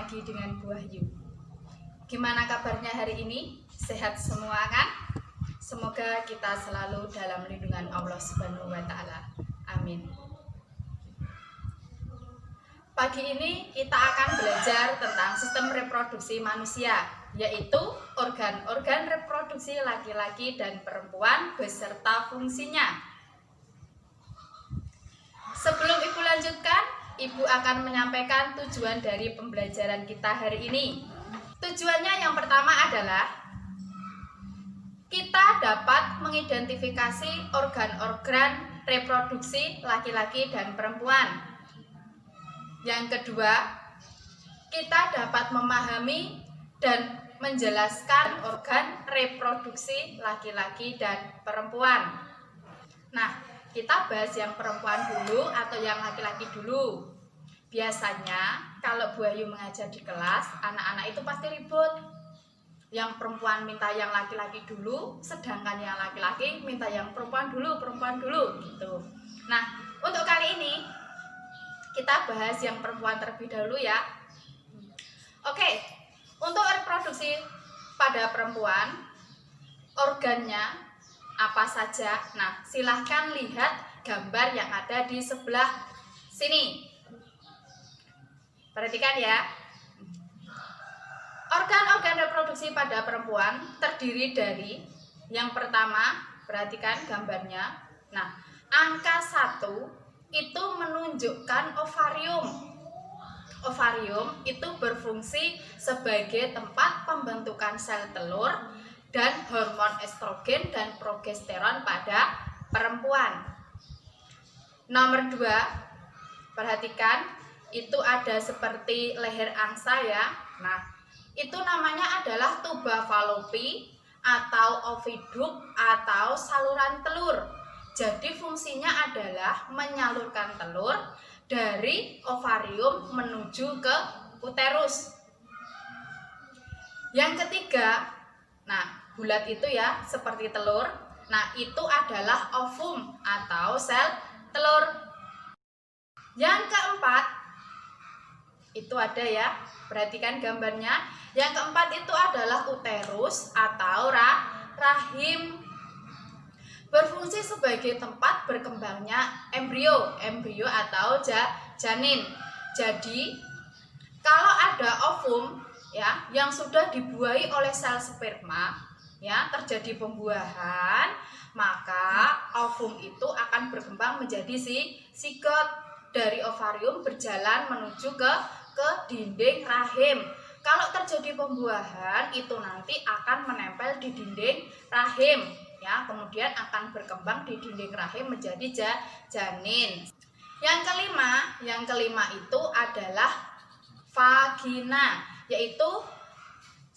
lagi dengan Bu Wahyu. Gimana kabarnya hari ini? Sehat semua kan? Semoga kita selalu dalam lindungan Allah Subhanahu wa Ta'ala. Amin. Pagi ini kita akan belajar tentang sistem reproduksi manusia, yaitu organ-organ reproduksi laki-laki dan perempuan beserta fungsinya. Sebelum Ibu lanjutkan, Ibu akan menyampaikan tujuan dari pembelajaran kita hari ini. Tujuannya yang pertama adalah kita dapat mengidentifikasi organ-organ reproduksi laki-laki dan perempuan. Yang kedua, kita dapat memahami dan menjelaskan organ reproduksi laki-laki dan perempuan. Nah, kita bahas yang perempuan dulu atau yang laki-laki dulu. Biasanya kalau Bu Wahyu mengajar di kelas, anak-anak itu pasti ribut. Yang perempuan minta yang laki-laki dulu, sedangkan yang laki-laki minta yang perempuan dulu gitu. Nah, untuk kali ini kita bahas yang perempuan terlebih dahulu ya. Oke, untuk reproduksi pada perempuan, organnya apa saja? Nah, silahkan lihat gambar yang ada di sebelah sini. Perhatikan ya. Organ-organ reproduksi pada perempuan terdiri dari yang pertama, perhatikan gambarnya. Nah, angka 1 itu menunjukkan ovarium. Ovarium itu berfungsi sebagai tempat pembentukan sel telur dan hormon estrogen dan progesteron pada perempuan. Nomor 2, perhatikan itu ada seperti leher angsa ya. Nah, itu namanya adalah tuba fallopi atau oviduct atau saluran telur. Jadi fungsinya adalah menyalurkan telur dari ovarium menuju ke uterus. Yang ketiga, nah bulat itu ya seperti telur. Nah itu adalah ovum atau sel telur. Yang keempat itu ada ya, perhatikan gambarnya. Yang keempat itu adalah uterus atau rahim. Berfungsi sebagai tempat berkembangnya embrio atau janin. Jadi kalau ada ovum ya yang sudah dibuahi oleh sel sperma ya, terjadi pembuahan, maka ovum itu akan berkembang menjadi sigot. Dari ovarium berjalan menuju ke dinding rahim. Kalau terjadi pembuahan itu nanti akan menempel di dinding rahim ya, kemudian akan berkembang di dinding rahim menjadi janin. Yang kelima itu adalah vagina, yaitu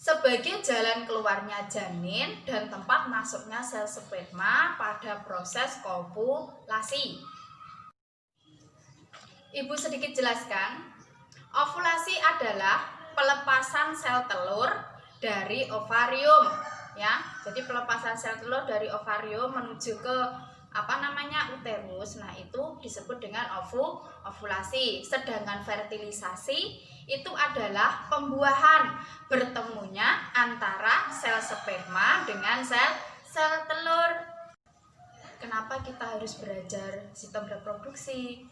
sebagai jalan keluarnya janin dan tempat masuknya sel sperma pada proses kopulasi. Ibu sedikit jelaskan, ovulasi adalah pelepasan sel telur dari ovarium ya. Jadi pelepasan sel telur dari ovarium menuju ke uterus. Nah, itu disebut dengan ovulasi. Sedangkan fertilisasi itu adalah pembuahan, bertemunya antara sel sperma dengan sel telur. Kenapa kita harus belajar sistem reproduksi?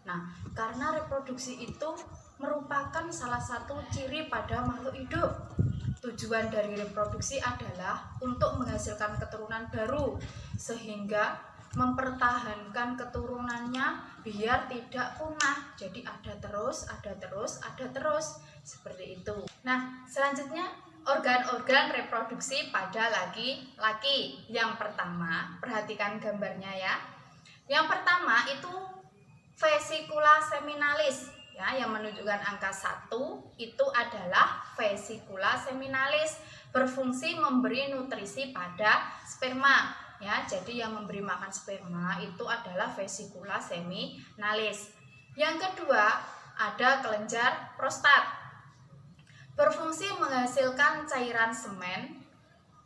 Nah, karena reproduksi itu merupakan salah satu ciri pada makhluk hidup. Tujuan dari reproduksi adalah untuk menghasilkan keturunan baru, sehingga mempertahankan keturunannya biar tidak punah. Jadi ada terus, seperti itu. Nah, selanjutnya organ-organ reproduksi pada laki-laki. Yang pertama, perhatikan gambarnya ya. Yang pertama itu vesikula seminalis ya, yang menunjukkan angka 1 itu adalah vesikula seminalis, berfungsi memberi nutrisi pada sperma ya. Jadi yang memberi makan sperma itu adalah vesikula seminalis. Yang kedua ada kelenjar prostat, berfungsi menghasilkan cairan semen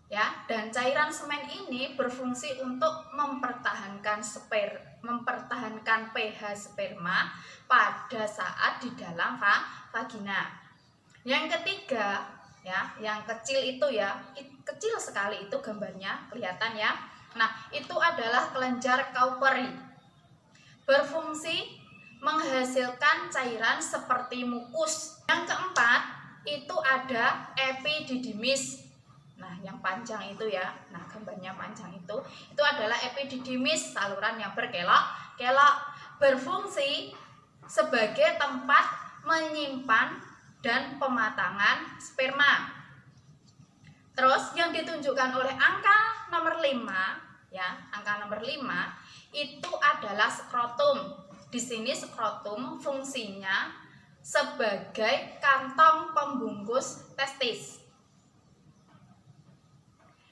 ya, dan cairan semen ini berfungsi untuk mempertahankan pH sperma pada saat di dalam vagina. Yang ketiga, ya, yang kecil itu ya, kecil sekali itu gambarnya, kelihatan ya. Nah, itu adalah kelenjar Kauperi. Berfungsi menghasilkan cairan seperti mukus. Yang keempat, itu ada epididymis. Nah, yang panjang itu ya. Nah, gambarnya panjang itu adalah epididymis, saluran yang berkelok-kelok, berfungsi sebagai tempat menyimpan dan pematangan sperma. Terus yang ditunjukkan oleh angka nomor 5 ya, angka nomor 5 itu adalah skrotum. Di sini skrotum fungsinya sebagai kantong pembungkus testis.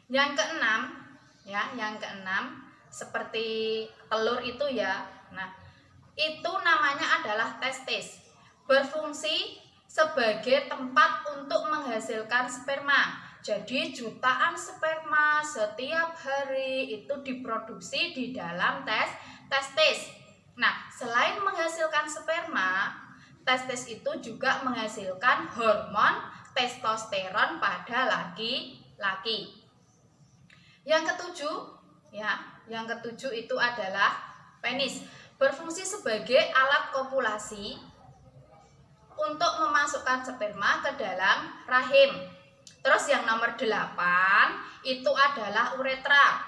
Yang keenam ya, yang keenam seperti telur itu ya. Nah, itu namanya adalah testis. Berfungsi sebagai tempat untuk menghasilkan sperma. Jadi jutaan sperma setiap hari itu diproduksi di dalam testis. Nah, selain menghasilkan sperma, testis itu juga menghasilkan hormon testosteron pada laki-laki. Yang ketujuh ya, yang ketujuh itu adalah penis. Berfungsi sebagai alat kopulasi untuk memasukkan sperma ke dalam rahim. Terus yang nomor 8 itu adalah uretra.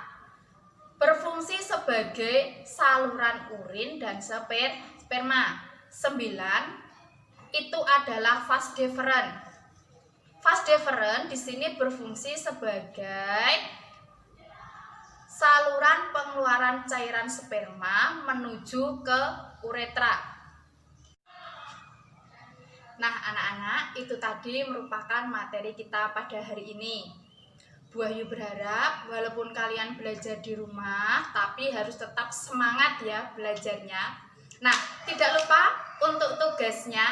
Berfungsi sebagai saluran urin dan sperma. 9 itu adalah vas deferens. Vas deferens di sini berfungsi sebagai saluran pengeluaran cairan sperma menuju ke uretra. Nah, anak-anak, itu tadi merupakan materi kita pada hari ini. Bu Ayu berharap walaupun kalian belajar di rumah, tapi harus tetap semangat ya belajarnya. Nah, tidak lupa untuk tugasnya.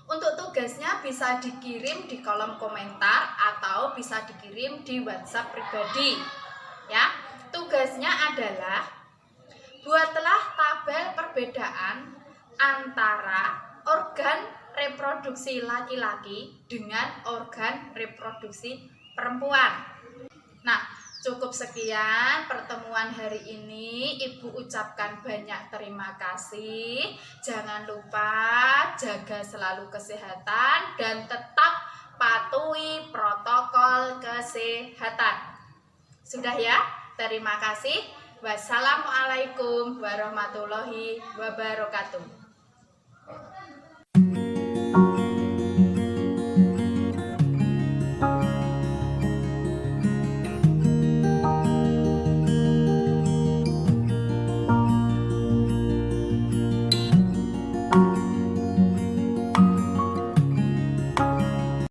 Untuk tugasnya bisa dikirim di kolom komentar atau bisa dikirim di WhatsApp pribadi. Ya, tugasnya adalah buatlah tabel perbedaan antara organ reproduksi laki-laki dengan organ reproduksi perempuan. Nah, cukup sekian pertemuan hari ini. Ibu ucapkan banyak terima kasih. Jangan lupa jaga selalu kesehatan dan tetap patuhi protokol kesehatan. Sudah ya? Terima kasih. Wassalamualaikum warahmatullahi wabarakatuh.